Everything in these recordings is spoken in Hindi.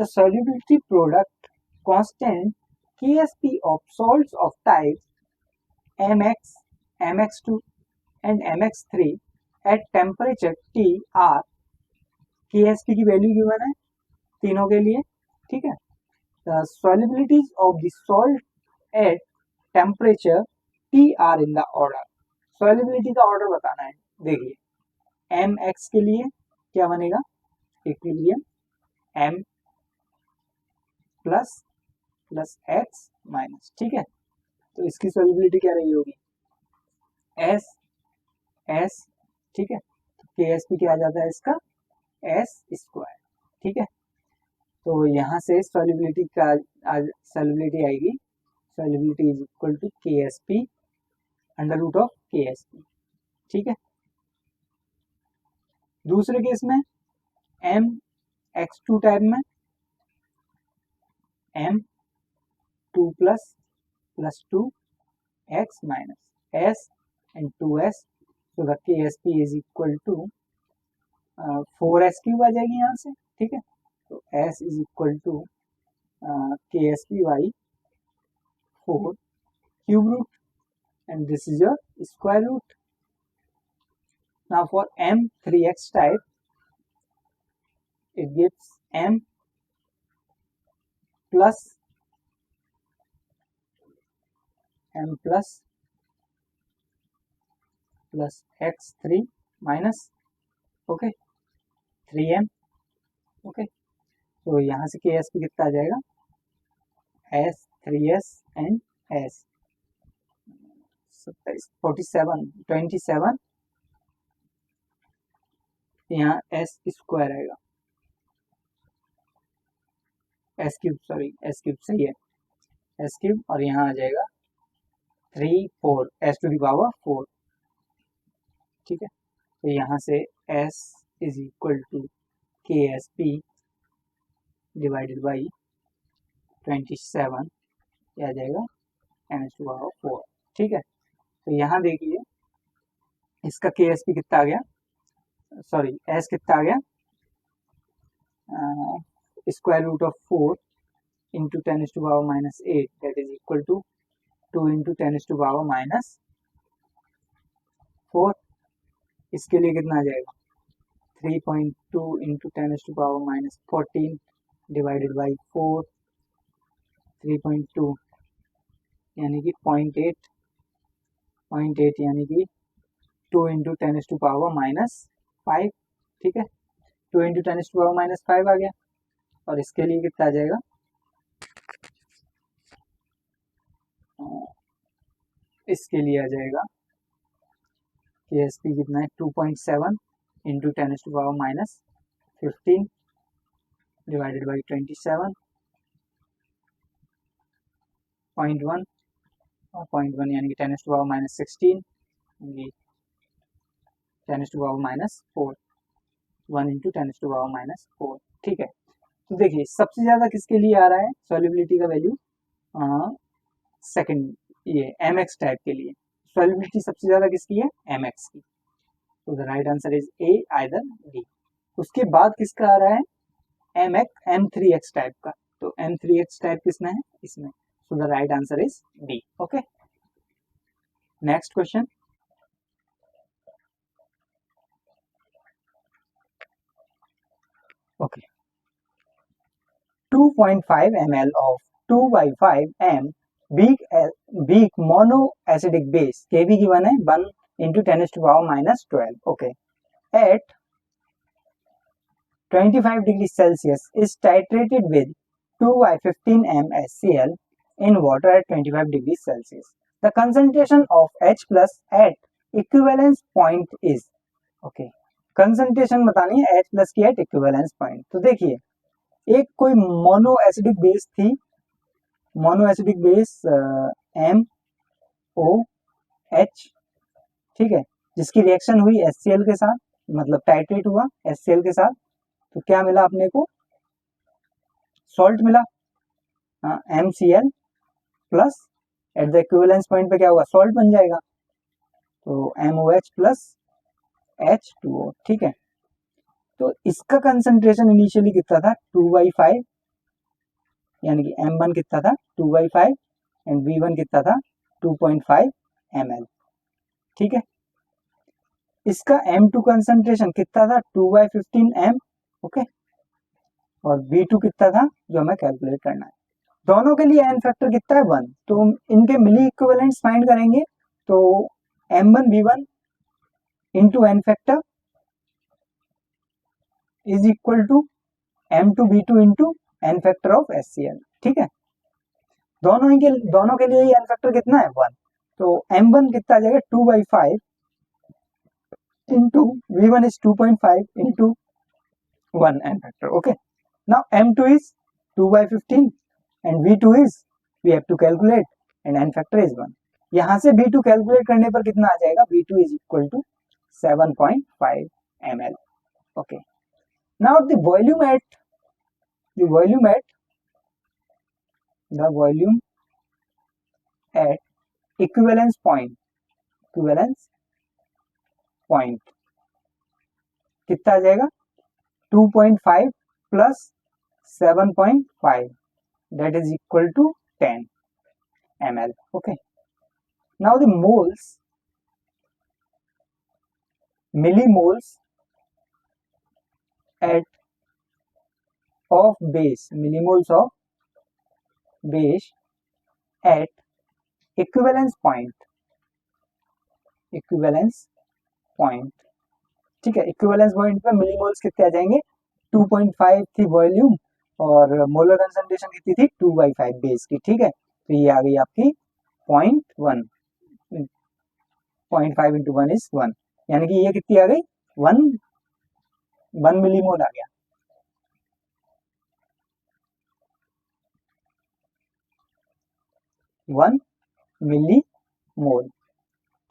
The solubility product constant Ksp of salts of types Mx, Mx2 and Mx3 at temperature T are Ksp की वैल्यू गिवन है तीनों के लिए, ठीक है। The solubilities of the salt at temperature T are in the order. Solubility का ऑर्डर बताना है। देखिए Mx के लिए क्या बनेगा, equilibrium M plus plus X minus, ठीक है। तो इसकी सॉल्युबिलिटी क्या रही होगी, S S, ठीक है। तो Ksp क्या आ जाता है इसका, S स्क्वायर, ठीक है। तो यहाँ से सॉल्युबिलिटी का सॉल्युबिलिटी आएगी, solubility is equal to Ksp under root of Ksp, ठीक है। दूसरे केस में Mx2 टाइप में M2 plus plus 2x minus S and 2s, so the Ksp is equal to 4s cube आ जाएगी यहाँ से, ठीक है। तो S is equal to Ksp by 4 cube root and this is your square root. Now for M3x type, it gives M plus plus x3 minus, okay 3m, okay. तो यहाँ से Ksp कितना आ जाएगा, S 3s and S 27 यहाँ S स्क्वायर आएगा, S cube, sorry S cube सही है, S क्यूब, और यहाँ आ जाएगा 3 4 S टू दी पावर 4, ठीक है। तो यहाँ से S is equal to Ksp divided by 27 क्या आ जाएगा, n टू पावर 4, ठीक है। तो यहाँ देखिए इसका Ksp कितना आ गया, सॉरी S कितना आ गया, square root of 4 into 10 to power minus 8 that is equal to 2 into 10 to power minus 4। इसके लिए कितना आ जाएगा, 3.2 into 10 to power minus 14 divided by 4, 3.2 यानी कि 0.8 यानी कि 2 इंटू 10 टू पावर माइनस 5, ठीक है। 2 इंटू 10 टू पावर माइनस 5 आ गया, और इसके लिए कितना आ जाएगा, इसके लिए आ जाएगा Ksp कितना है 2.7 into 10 to power minus 15 divided by 27, 0.1 और 0.1 यानी कि 10 to power minus 16 10 to power minus 4, 1 into 10 to power minus 4, ठीक है। तो देखिए सबसे ज़्यादा किसके लिए आ रहा है सॉल्युबिलिटी का वैल्यू, सेकंड ये Mx टाइप के लिए सॉल्युबिलिटी सबसे ज़्यादा किसकी है, Mx की। तो the right answer is a either D. उसके बाद किसका आ रहा है, M3x टाइप का। तो M3x टाइप किसमें है, इसमें। सो the right answer is D, okay. Next question, okay. 2.5 ml of 2/5 m weak monoacidic base Kb given है 1 into 10 to power minus 12, okay, at 25 degrees Celsius is titrated with 2/15 m HCl in water at 25 degrees Celsius. The concentration of H plus at equivalence point is, okay, concentration बतानी है H plus की at equivalence point। तो देखिए एक कोई मोनो एसिडिक बेस थी, मोनो एसिडिक बेस MOH, ठीक है, जिसकी रिएक्शन हुई HCl के साथ, मतलब टाइट्रेट हुआ HCl के साथ, तो क्या मिला अपने को, सॉल्ट मिला, MCl plus at the equivalence point पे क्या होगा, सॉल्ट बन जाएगा, तो MOH प्लस H2O, ठीक है। तो इसका कंसंट्रेशन इनिशियली कितना था 2/5 यानी कि M1 कितना था 2/5 एंड V1 कितना था 2.5 ml। ठीक है, इसका M2 कंसंट्रेशन कितना था 2/15 m। ओके, और V2 कितना था जो हमें कैलकुलेट करना है। दोनों के लिए एन फैक्टर कितना है 1, तो इनके मिली इक्विवेलेंट्स फाइंड करेंगे। तो M1V1 into N factor is equal to M2V2 into N factor of HCl। ठीक है, दोनों के लिए एन फैक्टर कितना है 1, तो M1 कितना आ जाएगा 2/5 into V1 is 2.5 into 1 N factor. Okay, now M2 is 2/15 and V2 is we have to calculate and n factor is 1। यहाँ से V2 कैलकुलेट करने पर कितना आ जाएगा, V2 is equal to 7.5 ml। okay, now the volume at equivalence point कितना आ जाएगा 2.5 plus 7.5 that is equal to 10 ml। okay, now the millimoles at of base, millimoles of base at equivalence point। ठीक है, इक्विवेलेंस पॉइंट पे मिलीमोल्स कितने आ जाएंगे 2.5 थी वॉल्यूम और मोलर कंसंट्रेशन कितनी थी 2/5 बेस की। ठीक है, तो ये आ गई आपकी 0.1, 0.5 इंटू 1 इज 1, यानी कि ये कितनी आ गई 1 मिलीमोल आ गया। One millimole.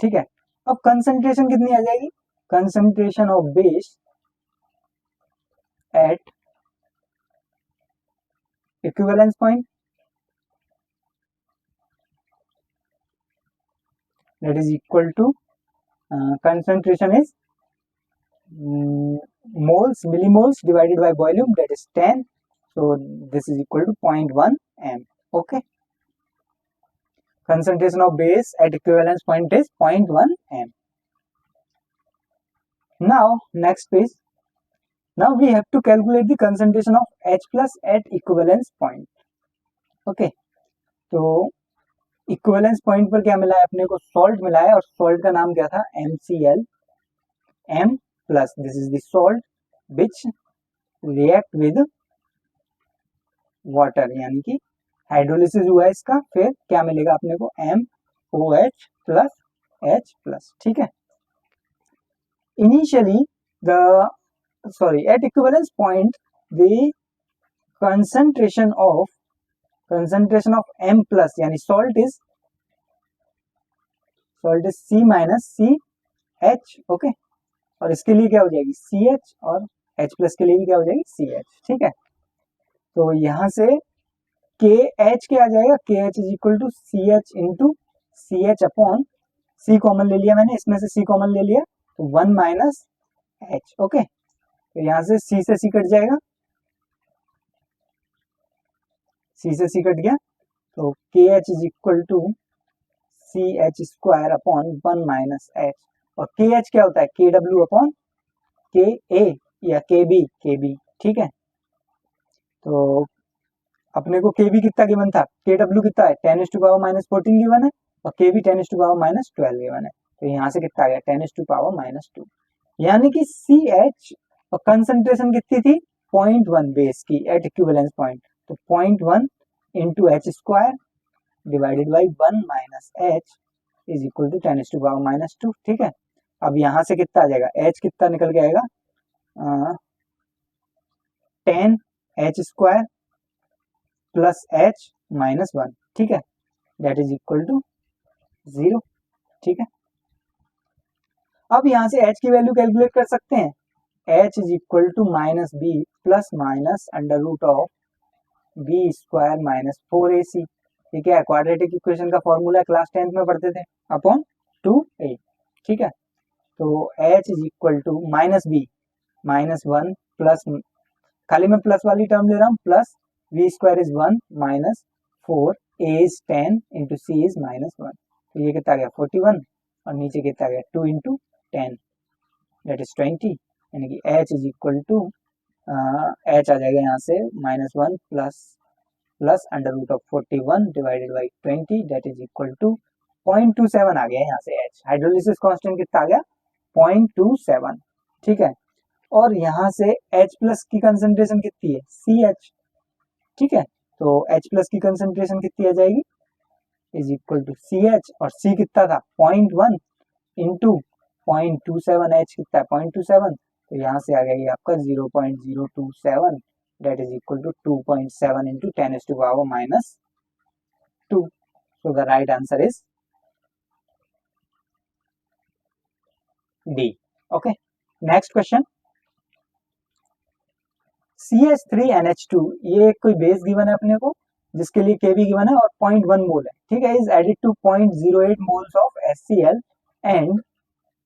ठीक है, अब कंसंट्रेशन कितनी आ जाएगी, concentration of base at equivalence point that is equal to concentration is millimoles divided by volume, that is 10, so this is equal to 0.1 m। okay, concentration of base at equivalence point is 0.1 m। now next page, now we have to calculate the concentration of H plus at equivalence point। okay, तो इक्विवेलेंस पॉइंट पर क्या मिला है अपने को, सॉल्ट मिला है और सॉल्ट का नाम क्या था MCl M plus, this is the salt which react with water, यानी कि हाइड्रोलिसिस हुआ है इसका, फिर क्या मिलेगा अपने को MOH प्लस H प्लस। ठीक है, initially at equivalence point the concentration of M plus यानी salt is C minus CH। Okay, और इसके लिए क्या हो जाएगी CH, और H प्लस के लिए भी क्या हो जाएगी CH। ठीक है, तो यहां से KH क्या आ जाएगा, KH is equal to CH into CH upon C common ले लिया मैंने, इसमें से C कॉमन ले लिया तो 1 माइनस H। ओके, तो यहां से C से C कट जाएगा, C से C कट गया, तो KH is equal to CH square upon 1 minus H, और KH क्या होता है KW अपॉन KA या KB। ठीक है, तो अपने को KB कितना गिवन था, KW कितना है 10⁻⁻14 गिवन है, और KB 10⁻⁻12 गिवन है, तो यहाँ से कितना आ गया 10⁻⁻2, यानी कि CH और कंसंट्रेशन कितनी थी 0.1 बेस की एट इक्विवेलेंस पॉइंट, तो 0.1 into H square divided by 1 minus H is equal to 10⁻⁻2। ठीक है, अब यहाँ से कितना आ जाएगा H कितना निकल के आएगा 10H square plus H minus 1। ठीक है, दैट इज इक्वल टू 0। ठीक है, अब यहां से H की वैल्यू कैलकुलेट कर सकते हैं, H is equal to minus B plus minus under root of B square minus 4AC। ठीक है, क्वाड्रेटिक इक्वेशन का फॉर्मूला क्लास 10th में पढ़ते थे, अपॉन 2A। ठीक है, तो H is equal to minus B minus 1 plus, खाली मैं प्लस वाली टर्म ले रहा हूँ, plus v square is 1 minus 4 a is 10 into c is -1, तो ये कितना आ गया 41 और नीचे कितना आ गया 2 इंटू 10 दैट इज 20, यानी कि h is equal to h आ जाएगा यहाँ से -1 plus under root of 41 divided by 20 that is equal to 0.27 आ गया यहाँ से h। हाइड्रोलिसिस कांस्टेंट कितना आ गया 0.27, ठीक है। और यहाँ से H प्लस की कंसंट्रेशन कितनी है CH, ठीक है, तो H प्लस की कंसंट्रेशन कितनी आ जाएगी इज इक्वल टू CH, और C कितना था 0.1 इंटू 0.27, H कितना है 0.27, तो यहाँ से आ गया ये आपका 0.027 that is equal to 2.7 into 10⁻⁻², so the right answer is D. Okay, next question, CH3NH2 ये कोई बेस गिवन है अपने को जिसके लिए Kb गिवन है और 0.1 मोल है, ठीक है, is added to 0.08 moles of HCl and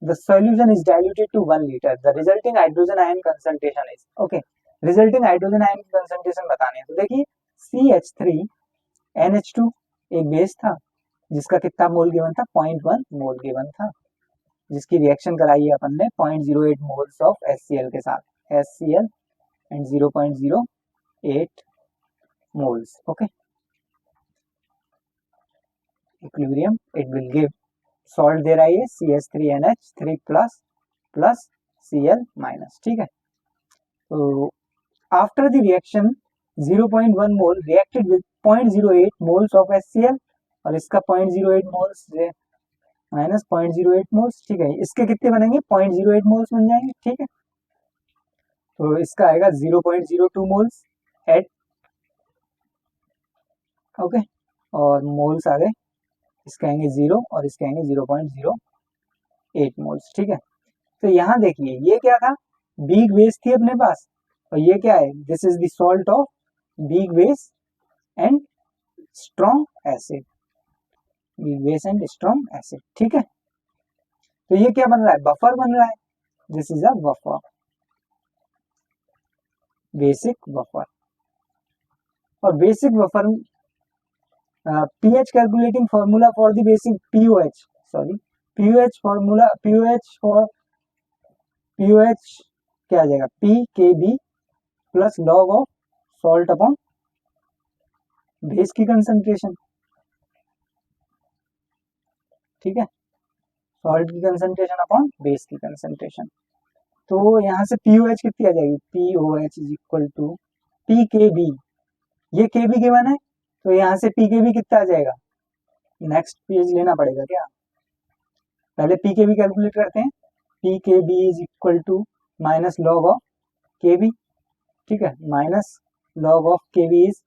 the solution is diluted to 1 liter, the resulting hydrogen ion concentration is, okay, resulting hydrogen ion concentration बताने हैं, तो देखिए CH3NH2 एक बेस था जिसका कितना मोल गिवन था 0.1 मोल गिवन था, जिसकी रिएक्शन कराई है अपन ने 0.08 मोल्स ऑफ HCl के साथ, HCl and 0.08 moles, okay, equilibrium it will give salt दे रहा है CH3NH3 प्लस Cl माइनस, ठीक है। तो after the reaction 0.1 mole reacted with 0.08 moles of HCl और इसका 0.08 मोल्स माइनस 0.08 मोल्स, ठीक है, इसके कितने बनेंगे 0.08 मोल्स बन जाएंगे, ठीक है, तो इसका आएगा 0.02 मोल्स एट, ओके, और मोल्स आ गए, इसके आएंगे 0 और इसके आएंगे 0.08 मोल्स, ठीक है। तो यहाँ देखिए ये क्या था बिग बेस थी अपने पास और ये क्या है this is the salt of big base and strong acid, big base and strong acid, ठीक है। तो ये क्या बन रहा है बफर बन रहा है, this is a buffer, basic buffer, और basic buffer pH calculating formula for the basic pOH, sorry pOH formula pOH for pOH क्या आ जाएगा pKb plus log of salt upon base की कंसंट्रेशन, ठीक है, सॉल्ट की कंसंट्रेशन अपॉन बेस की कंसंट्रेशन, तो यहाँ से pOH कितनी आ जाएगी pOH is equal to pKb, ये Kb गिवन है तो यहाँ से pKb कितना आ जाएगा, नेक्स्ट पेज लेना पड़ेगा क्या, पहले pKb कैलकुलेट करते हैं, pKb is equal to minus log of Kb, ठीक है, minus log of Kb is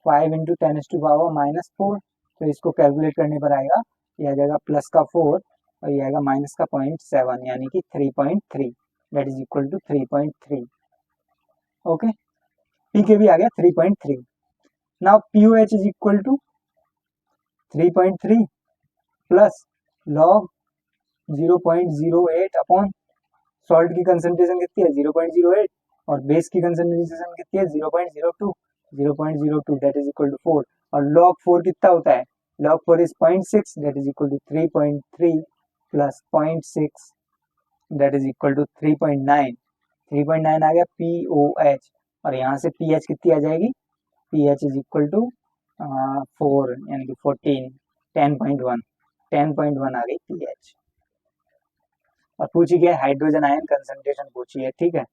5 into 10⁻⁻⁴, तो इसको कैलकुलेट करने पर आएगा ये आ जाएगा प्लस का 4 और ये आएगा माइनस का 0.7 यानी कि 3.3 that is equal to 3.3, okay, pKb आ गया 3.3, now pOH is equal to 3.3 plus log 0.08 upon salt की कंसंट्रेशन कितनी है 0.08 और बेस की कंसंट्रेशन कितनी है 0.02, 0.02 दैट इज इक्वल टू 4 और log 4 कितना होता है log 4 is 0.6 that is equal to 3.3 plus 0.6 that is equal to 3.9, 3.9 आ गया pOH और यहाँ से pH कितनी आ जाएगी pH इज इक्वल टू 4 यानी कि 14, 10.1 आ गई pH, और पूछी गया हाइड्रोजन आयन कंसंट्रेशन पूछी है, ठीक है,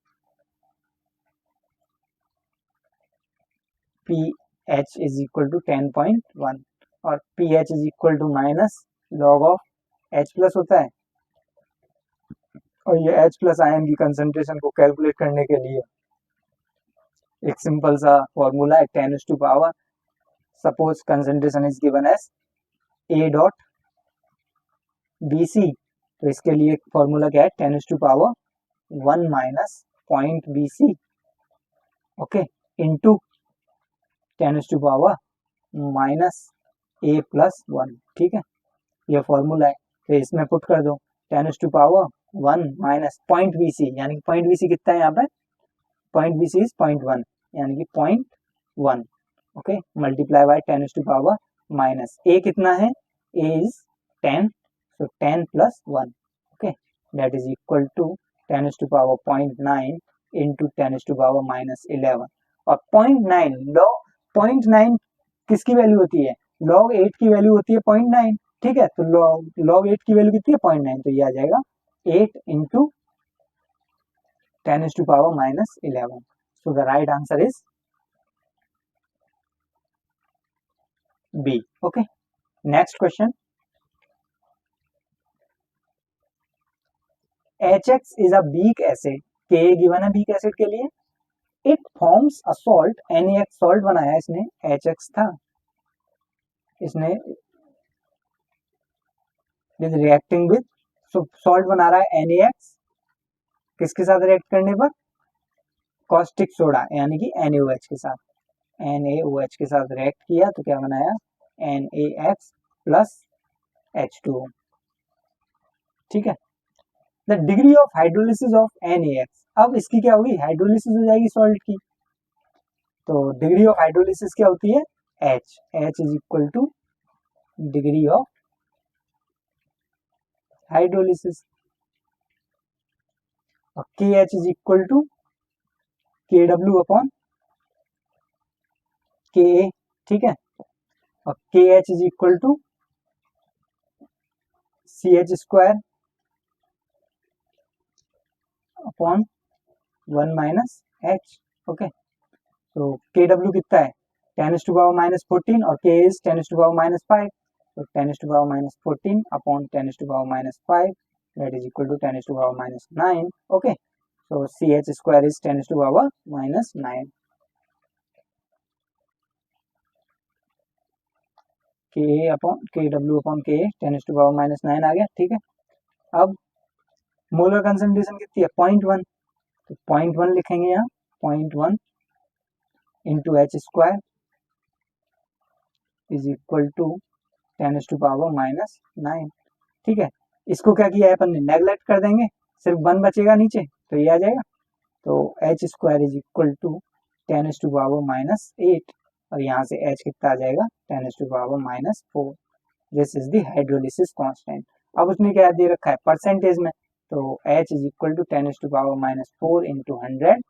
pH इज इक्वल टू 10.1 और pH is equal to minus log of H plus होता है और ये H प्लस आयन की कंसंट्रेशन को कैलकुलेट करने के लिए एक सिंपल सा फॉर्मूला है 10⁻, suppose concentration is given as A dot BC, तो इसके लिए फॉर्मूला क्या है 10⁻1 minus point BC, okay, into 10⁻⁻⁴, ठीक है, ये फॉर्मूला है, तो इसमें पुट कर दो 10⁻1 माइनस पॉइंट BC यानी कि पॉइंट BC कितना है यहाँ पे पॉइंट BC इज 0.1 यानी कि 0.1 okay, multiply by 10 to power minus, A कितना है, A is 10, so 10 plus 1, okay, that is equal to 10 to power 0.9 into 10 to power minus 11, और 0.9 log 0.9 किसकी वैल्यू होती है, log 8 की वैल्यू होती है 0.9, ठीक है, तो log 8 की वैल्यू कितनी है 0.9, तो ये आ जाएगा 8 into 10 to power minus 11, so the right answer is B. Okay, next question. HX is a weak acid, Ka given है weak acid के लिए, it forms a salt, NaX salt बनाया इसने, HX था, इसने is reacting with, so salt बना रहा है NaX, किसके साथ रिएक्ट करने पर, कॉस्टिक सोडा यानी कि NaOH के साथ, NaOH के साथ रिएक्ट किया तो क्या बनाया, NaX प्लस H2O, ठीक है। The degree of hydrolysis of NaX, अब इसकी क्या होगी, हाइड्रोलिसिस हो जाएगी सॉल्ट की, तो डिग्री ऑफ हाइड्रोलिसिस क्या होती है, H is equal to degree of hydrolysis, और KH is equal to KW upon KA, ठीक है, और KH is equal to CH square upon 1 minus H, okay, तो KW कितना है 10 टू पावर माइनस 14 और K is 10 to power minus 5, तो 10 to power minus 14 upon 10 to power minus 5 that is equal to 10 to power minus 9, okay, so CH square is 10 to power minus 9, Ka upon KW upon Ka 10 to power minus 9 आ गया, ठीक है। अब मोलर कंसंट्रेशन कितनी है 0.1, तो 0.1 लिखेंगे यहाँ, 0.1 into H square is equal to 10 to power minus 9, ठीक है। इसको क्या किया है अपन ने, नेग्लेक्ट कर देंगे, सिर्फ 1 बचेगा नीचे, तो ये आ जाएगा, तो H square is equal to 10 to power minus 8, और यहाँ से H कितना आ जाएगा 10 to power minus 4, this is the hydrolysis constant. अब उसने क्या दे रखा है परसेंटेज में, तो H is equal to 10 to power minus 4 into 100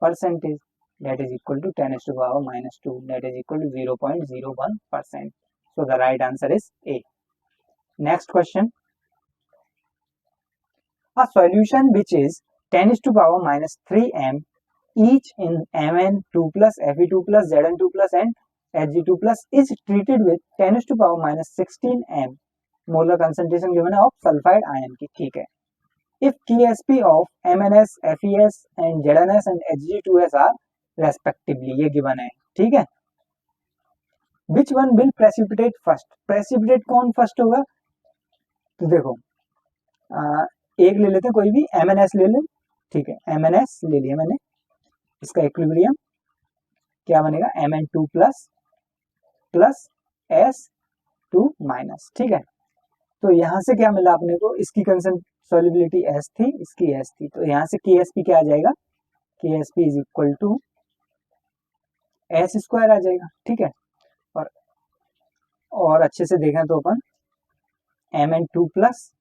percentage, that is equal to 10 to power minus 2, that is equal to 0.01%, so the right answer is A. Next question, a solution which is 10 to power minus 3 m each in Mn2 plus Fe2 plus Zn2 plus and Hg2 plus is treated with 10 to power minus 16 m molar concentration given of sulfide ion की, ठीक है। If Ksp of Mns, Fes and Zns and Hg2s are respectively, ये given है, ठीक है। Which one will precipitate first, precipitate कौन फर्स्ट होगा, तो देखो एक ले लेते हैं कोई भी, MnS ले लें, ठीक है, MnS ले लिया मैंने, इसका इक्विलिब्रियम क्या बनेगा Mn2 plus plus S2 minus, ठीक है। तो यहाँ से क्या मिला अपने को, इसकी सॉल्युबिलिटी S थी, इसकी S थी, तो यहाँ से Ksp क्या आ जाएगा, Ksp is equal to S square आ जाएगा, ठीक है। और अच्छे से देखें तो अपन Mn2 प्लस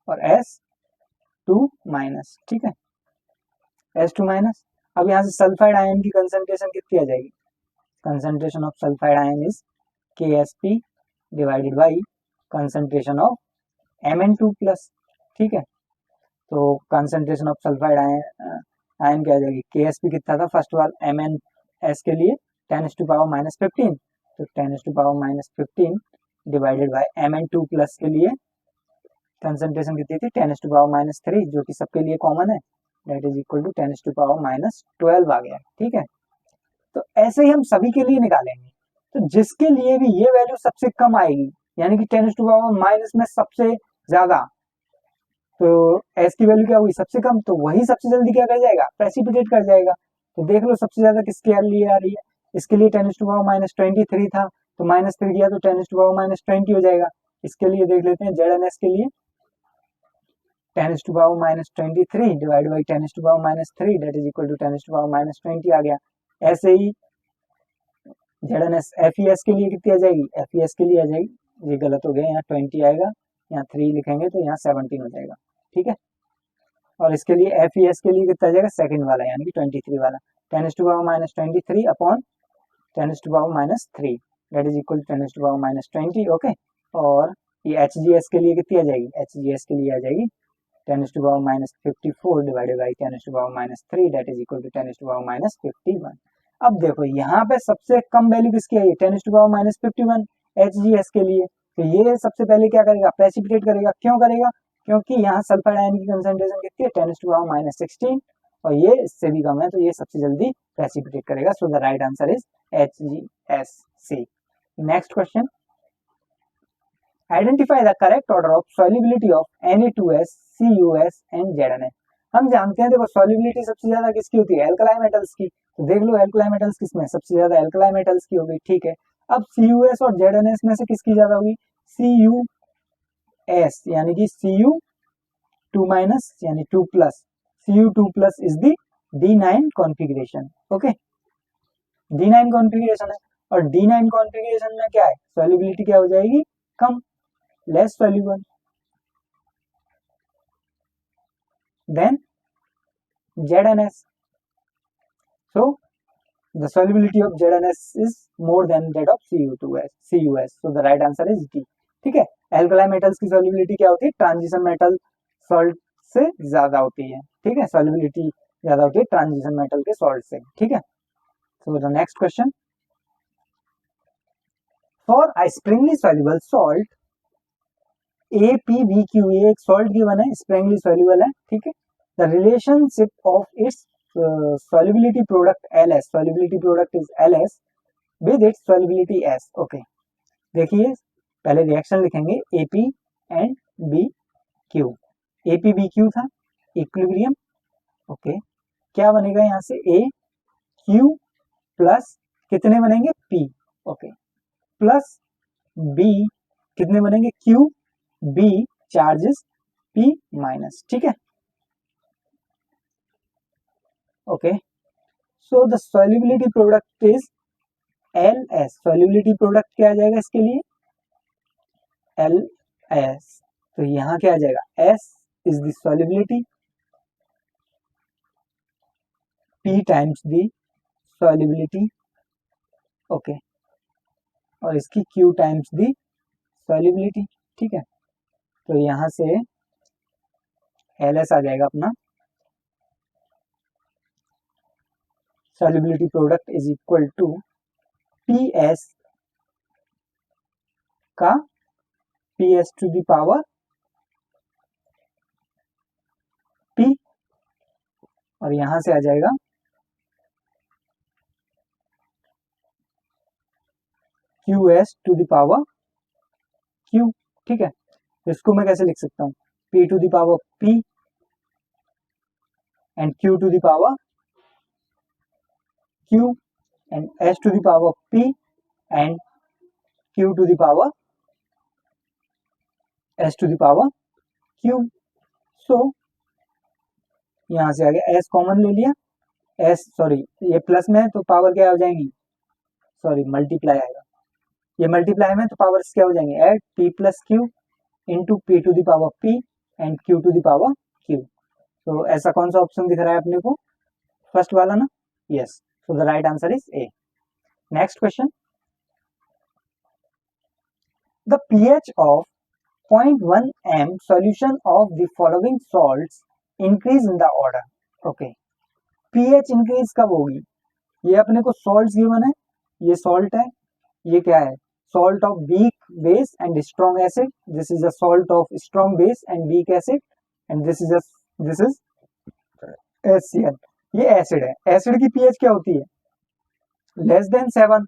और S2 माइनस, ठीक है, S2 माइनस। अब यहाँ से सल्फाइड आयन की कंसंट्रेशन कितनी आ जाएगी, concentration of sulphide ion is Ksp divided by concentration of Mn2 plus, ठीक है। तो कंसंट्रेशन ऑफ सल्फाइड आयन क्या आ जाएगी, Ksp कितना था फर्स्ट वाल Mns के लिए 10 टू पावर माइनस 15, तो 10 to power minus 15 divided by Mn2 plus के लिए कंसंट्रेशन कितनी थी 10 टू पावर माइनस 3, जो कि सबके लिए कॉमन है, that is equal to 10 to power minus 12 आ गया, ठीक है। तो ऐसे ही हम सभी के लिए निकालेंगे, तो जिसके लिए भी ये वैल्यू सबसे कम आएगी, यानी कि 10 टू पावर माइनस में सबसे ज्यादा, तो S की वैल्यू क्या हुई सबसे कम, तो वही सबसे जल्दी क्या कर जाएगा, प्रेसिपिटेट कर जाएगा। तो देख लो सबसे ज्यादा किसके लिए आ रही है, इसके लिए 10 टू पावर माइनस 23 था, तो माइनस 3 दिया तो 10 टू पावर माइनस 20 हो जाएगा। इसके लिए देख लेते हैं ZnS के लिए 10 to power minus 23 divide by 10 to power minus 3, that is equal to 10 to power minus 20 आ गया। ऐसे ही ZnS FeS के लिए कितनी आ जाएगी, FeS के लिए आ जाएगी, ये गलत हो गया, यहाँ 20 आएगा, यहाँ 3 लिखेंगे तो यहाँ 17 हो जाएगा, ठीक है। और इसके लिए FeS के लिए कितना आ जाएगा, सेकंड वाला यानी कि 23 वाला, 10⁻⁻23 upon 10⁻⁻3 that is equal to 10⁻⁻20, okay. और ये HGS के लिए कितनी आ जाएगी, HGS के लिए आ जाएगी 10⁻⁻54 divided by 10⁻⁻3 that is equal to 10⁻⁻51। अब देखो यहाँ पे सबसे कम वैल्यू किसकी है, 10⁻51 HGS के लिए, तो ये सबसे पहले क्या करेगा, प्रेसिपिटेट करेगा, क्यों करेगा, क्योंकि यहाँ सल्फर आयन की कंसंट्रेशन कितनी है 10⁻⁻16 और ये इससे भी कम है, तो ये सबसे जल्दी प्रेसिपिटेट करेगा, सो the right answer is HGSC। Next question, identify the correct order of solubility of Na2S, CuS and ZnS। हम जानते हैं देखो सॉल्युबिलिटी सबसे ज्यादा किसकी होती है, एल्कलाई मेटल्स की, तो देख लो एल्कलाई मेटल्स किसमें सबसे ज्यादा, एल्कलाई मेटल्स की होगी, ठीक है। अब CuS और ZnS में से किसकी ज्यादा होगी, CuS यानी कि Cu2 माइनस यानी 2 plus, Cu2 plus is the D9 configuration, okay, D9 configuration है, और D9 कॉन्फ़िगरेशन में क्या है, सॉल्युबिलिटी क्या हो जाएगी, कम, less soluble, then ZnS, so the solubility of ZnS is more than that of CuS, so the right answer is D, ठीक है। एल्कलाई मेटल्स की सॉल्युबिलिटी क्या होती है, ट्रांजिशन मेटल सॉल्ट से ज्यादा होती है, ठीक है, सॉल्युबिलिटी ज्यादा होती है ट्रांजिशन मेटल के सॉल्ट से, ठीक है। So the next question, for a Sprüngli soluble salt ApBQ, ये एक सॉल्ट गिवन है, स्प्रिंगली सॉल्युबल है, ठीक है। The relationship of its solubility product LS, solubility product is LS with its solubility S, okay. देखिए पहले रिएक्शन लिखेंगे AP एंड BQ, ApBQ था इक्विलिब्रियम, ओके, क्या बनेगा यहाँ से AQ प्लस कितने बनेंगे P, ओके, प्लस B कितने बनेंगे Q, B charges P minus, ठीक है, okay. So the solubility product is LS, solubility product क्या आ जाएगा इसके लिए LS, तो यहाँ क्या आ जाएगा S is the solubility, P times the solubility, okay, और इसकी Q टाइम्स द सॉल्युबिलिटी, ठीक है। तो यहाँ से LS आ जाएगा अपना, solubility product is equal to PS का PS to the power P, और यहां से आ जाएगा QS to the power Q, ठीक है। इसको मैं कैसे लिख सकता हूँ, P to the power P and Q to the power Q and S to the power P and Q to the power S to the power Q, so यहां से आ गया S कॉमन ले लिया, S सॉरी ये प्लस में है तो पावर क्या हो जाएंगी, सॉरी मल्टीप्लाई आएगा, ये मल्टीप्लाई में तो पावर्स क्या हो जाएंगे, add P plus Q into P to the power P and Q to the power Q, तो ऐसा कौन सा ऑप्शन दिख रहा है अपने को, फर्स्ट वाला ना, yes, so the right answer is A। Next question, the pH of 0.1 m solution of the following salts increase in the order, okay, pH increase कब होगी, ये अपने को सॉल्ट गिवन है, ये सॉल्ट है, ये क्या है, salt of weak base and strong acid, this is a salt of strong base and weak acid and this is HCl, ये एसिड है, एसिड की पीएच क्या होती है, लेस देन 7,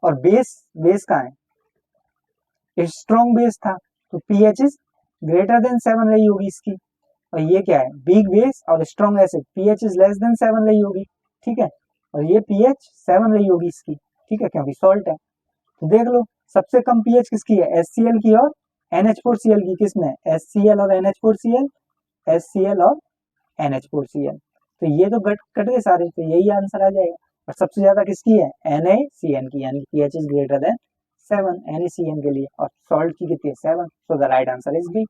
और बेस कहाँ है, स्ट्रॉन्ग बेस था तो पीएच इज ग्रेटर देन 7 रही होगी इसकी, और ये क्या है वीक बेस और strong acid, pH is less than 7 रही होगी, ठीक है, और ये पीएच 7 रही होगी इसकी, ठीक है, क्योंकि सॉल्ट है। तो देख लो सबसे कम पीएच किसकी है, HCl की और NH4Cl की, किसमें HCl और NH4Cl, HCl और NH4Cl, तो ये तो कट गए सारे, तो यही आंसर आ जाएगा, और सबसे ज्यादा किसकी है, NaCN की, यानी pH is greater than 7 NaCN के लिए, और सॉल्ट की कितनी है 7, so the right answer is B.